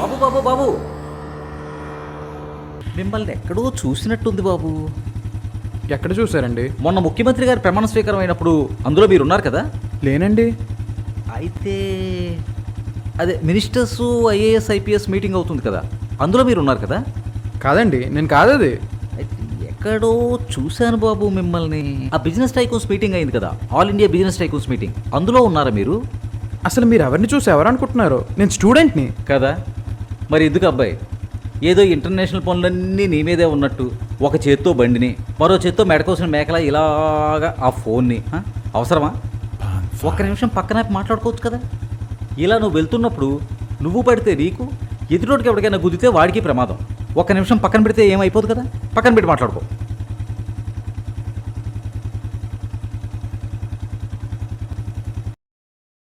బాబు బాబు బాబు, మిమ్మల్ని ఎక్కడో చూసినట్టుంది బాబు. ఎక్కడ చూసారండి? మొన్న ముఖ్యమంత్రి గారి ప్రమాణ స్వీకారం అయినప్పుడు అందులో మీరు ఉన్నారు కదా? లేనండి. అయితే అదే మినిస్టర్స్ ఐఏఎస్ ఐపీఎస్ మీటింగ్ అవుతుంది కదా, అందులో మీరు ఉన్నారు కదా? కాదండి, నేను కాదది. అయితే ఎక్కడో చూశాను బాబు మిమ్మల్ని. ఆ బిజినెస్ టైకూన్స్ మీటింగ్ అయింది కదా, all India business tycoons meeting, అందులో ఉన్నారా మీరు? అసలు మీరు ఎవరిని చూసి ఎవరు అనుకుంటున్నారు? నేను స్టూడెంట్ని కదా. మరి ఎందుకు అబ్బాయి, ఏదో ఇంటర్నేషనల్ పనులన్నీ నీ మీదే ఉన్నట్టు ఒక చేత్తో బండిని, మరో చేత్తో మెడకోసిన మేకలా ఇలాగా ఆ ఫోన్ని అవసరమా? ఒక్క నిమిషం పక్కన మాట్లాడుకోవచ్చు కదా. ఇలా నువ్వు వెళ్తున్నప్పుడు నువ్వు పడితే నీకు, ఎదుటోటికి ఎవరికైనా గుద్దితే వాడికి ప్రమాదం. ఒక్క నిమిషం పక్కన పెడితే ఏమైపోదు కదా. పక్కన పెట్టి మాట్లాడుకో.